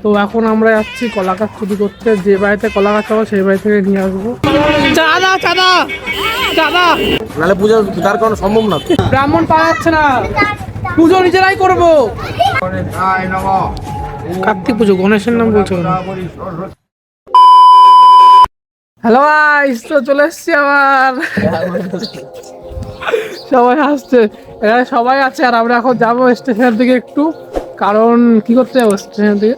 তো এখন আমরা যাচ্ছি কলা গাছ চুরি করতে। যে বাড়িতে কলা গাছ হবে সেই বাড়ি থেকে নিয়ে আসবো চাঁদা চাঁদা চাঁদা, নাহলে পুজো তার কোনো সম্ভব না। ব্রাহ্মণ পাওয়া যাচ্ছে না, পুজো নিজেরাই করবো। কার্তিক পুজো, গণেশের নাম বলছো। হ্যালো গাইস, তো চলে এসছি আবার। সবাই আসছে, এখানে সবাই আছে। আর আমরা এখন যাবো স্টেশনের দিকে একটু, কারণ কি করতে যাবো স্টেশনের দিকে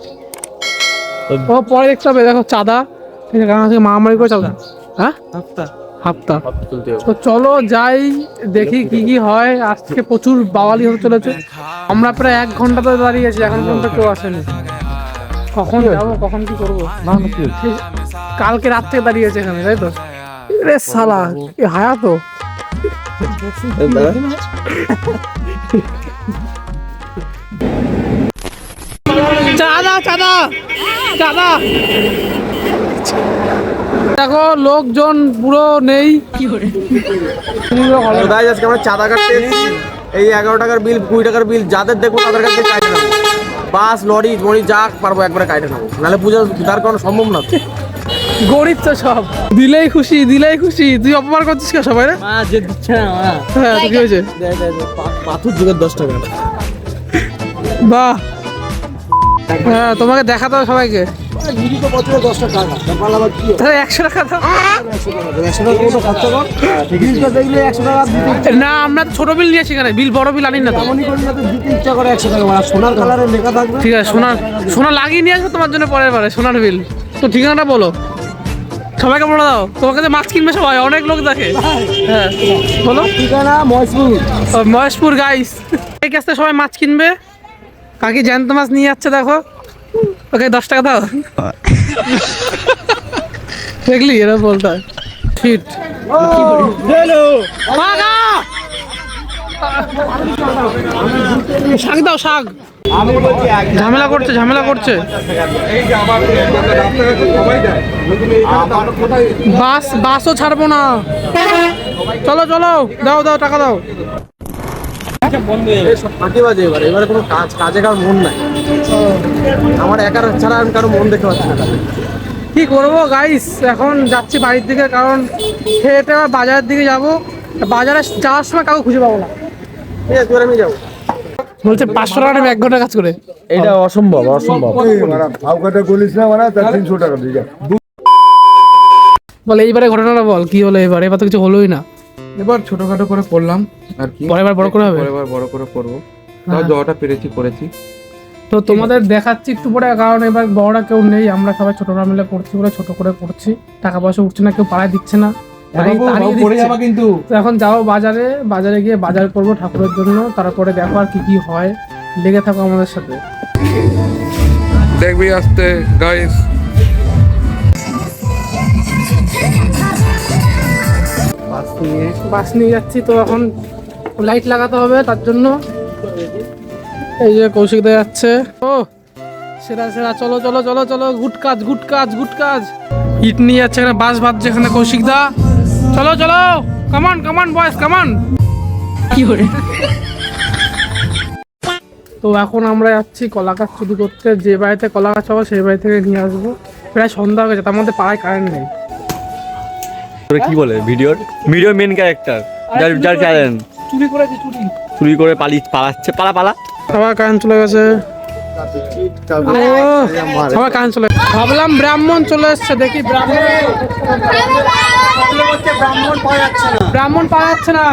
ও পরে দেখতে হবে। দেখো চাঁদা, ঠিক আছে, কারণ আজকে মারামারি করে চাঁদা। হ্যাঁ হাফতা তো চলো যাই, দেখি কি কি হয়। আজকে প্রচুর বাওয়ালি হতে চলেছে। আমরা প্রায় 1 ঘন্টা ধরে দাঁড়িয়ে আছি, এখন পর্যন্ত কেউ আসেনি। কখন যাবো, কখন কি করবো? কালকে রাত থেকে দাঁড়িয়ে আছে এখানে, তাই তো? রে শালা এ হায়া তো চাঁদা চাঁদা চাঁদা। দেখো লোকজন পুরো নেই। কি করে আজকে আমরা চাঁদা কাটতে এসেছি। এই 11 টাকার বিল, 20 টাকার বিল যাদের দেখবো তাদের কাছে কাটে নেবো। বাস লরি মরি যা পারবো একবারে কাটে নেবো, নাহলে পুজো তার কোনো সম্ভব না। গরিব তো সব, দিলেই খুশি দিলেই খুশি। তুই অপমান করছিস কে সবাই? যে দিচ্ছে না। হ্যাঁ কি হয়েছে? পাথর যুগের 10 টাকা। বাহ, হ্যাঁ তোমাকে দেখাতে হবে সবাইকে। 100 টাকা 100 টাকা দাও। 100 টাকা কোনো খরচা কর, বিলটা দেখলে 100 টাকা দিতে। না আমরা তো ছোট বিল নিয়েছি, এখানে বিল বড় বিল আনি না তো। এমনই করি না তো দিতে ইচ্ছা করে 100 টাকা। আর সোনার কালারের লেখা থাকবে। ঠিক আছে, সোনা লাগিয়ে নিয়ে আসবো তোমার জন্য পরের বারে। সোনার বিল তো ঠিকানাটা বলো, সবাইকে বলে দাও। তোমার কাছে মাছ কিনবে সবাই, অনেক লোক দেখে। হ্যাঁ বলো ঠিকানা মহেশপুর। মহেশপুর গাইস, এই কাছে সবাই মাছ কিনবে। কাকি জ্যান্ত মাছ নিয়ে যাচ্ছে, দেখো। ওকে 10 টাকা দাও। দেখলি এরা বলতে হয় ফিট। শাক দাও, শাক। ঝামেলা করছে ঝামেলা করছে। বাসও ছাড়বো না। চলো চলো, দাও দাও টাকা দাও। এবারে কোনো কাজে কারোর মন নাই। আমার একার ছাড়া আমি কারো মন দেখতে পাচ্ছি না। কি করবো গাইস, এখন যাচ্ছি বাড়ির দিকে, কারণ খেয়েতে আবার বাজারের দিকে যাবো। বাজারে যাওয়ার সময় কাউকে খুঁজে পাবো না। ঠিক আছে, আমি যাবো। বলছে 500 টাকা নেবে 1 ঘন্টা কাজ করে। এটা অসম্ভব অসম্ভব। বল এইবারে ঘটনাটা বল, কি হলো এবার? এবার তো কিছু হলোই না। এবার ছোটখাটো করে করলাম আর কি। পরের বার বড় করে হবে। পরের বার বড় করে করবো। তাও যতটা পেরেছি করেছি। তো তোমাদের দেখাচ্ছি একটু পরে, কারণ এবার বড়রা কেউ নেই, আমরা সবাই ছোটরা মিলে করছি বলে ছোট করে করছি। টাকা পয়সা উঠছে না, কেউ পাড়ায় দিচ্ছে না। কিন্তু তো এখন যাও বাজারে, বাজারে গিয়ে বাজার করবো ঠাকুরের জন্য। তারপরে দেখো আর কি কি হয়। লেগে থাকো আমাদের সাথে। দেখবি আসতে গাইস। বাস নিয়ে যাচ্ছি, তো এখন লাইট লাগাতে হবে তার জন্য। এই যে কৌশিক দা যাচ্ছে। ও সেরা সেরা, চলো চলো চলো চলো। গুড কাজ গুড কাজ গুড কাজ। ইট নিয়ে যাচ্ছে এখানে, বাস বাজছে এখানে কৌশিক দা। চলো চলো, কামান কামান বয়েস কামান। কি করে? তো এখন আমরা যাচ্ছি কলা গাছ চুরি করতে। যে বাড়িতে কলা গাছ হবে সেই বাড়ি থেকে নিয়ে আসবো। প্রায় সন্ধ্যা হয়ে গেছে, তার মধ্যে পাড়ায় কারেন্ট নেই। কি বলে ভিডিওর মেন ক্যারেক্টার, যার চ্যালেঞ্জ চুরি করেছে, চুরি করে পালাচ্ছে। পালা সবার কারেন্ট চলে গেছে। সবার কারেন্ট চলে গেছে। ভাবলাম ব্রাহ্মণ চলে এসছে, দেখি ব্রাহ্মণ পাওয়া যাচ্ছে না,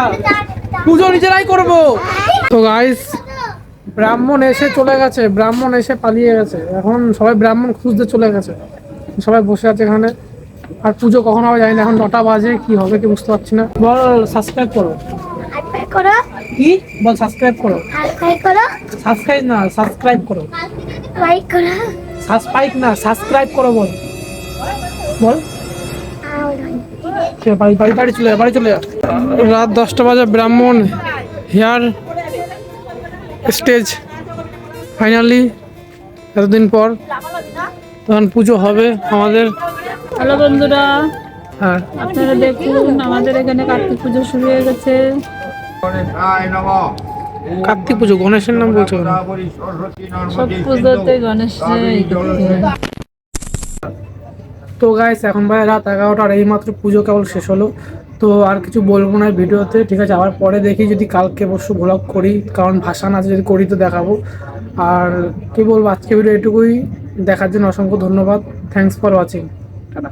পুজো নিজেরাই করবো। তো গাইস ব্রাহ্মণ এসে চলে গেছে, ব্রাহ্মণ এসে পালিয়ে গেছে। এখন সবাই ব্রাহ্মণ খুঁজতে চলে গেছে, সবাই বসে আছে এখানে। আর পুজো কখন হবে জানি না, এখন 9টা বাজে, কি হবে কি বুঝতে পারছি না। বল সাবস্ক্রাইব করো। কি বল? সাবস্ক্রাইব করো। সাবস্ক্রাইব না, সাবস্ক্রাইব করো। সাবস্ক্রাইব না, সাবস্ক্রাইব করো বল। বল বাড়ি চলে যা, বাড়ি চলে যা। রাত 10টা বাজে, ব্রাহ্মণ হেয়ার স্টেজ ফাইনালি এতদিন পর। তখন পুজো হবে আমাদের। হ্যালো বন্ধুরা, হ্যাঁ আপনারা দেখুন আমাদের এখানে কার্তিক পুজো শুরু হয়ে গেছে। কার্তিক পুজো, গণেশের নাম বলছো কেন? সব পুজোতে গণেশের তো গাইস এখন ভাই রাত 11টা, আর এইমাত্র পুজো কেবল শেষ হলো। তো আর কিছু বলবো না ভিডিওতে, ঠিক আছে? আবার পরে দেখি যদি কালকে অবশ্য ব্লগ করি, কারণ ভাসান আছে, যদি করি তো দেখাবো। আর কি বলবো, আজকে ভিডিও এটুকুই। দেখার জন্য অসংখ্য ধন্যবাদ। Thanks for watching. টাটা।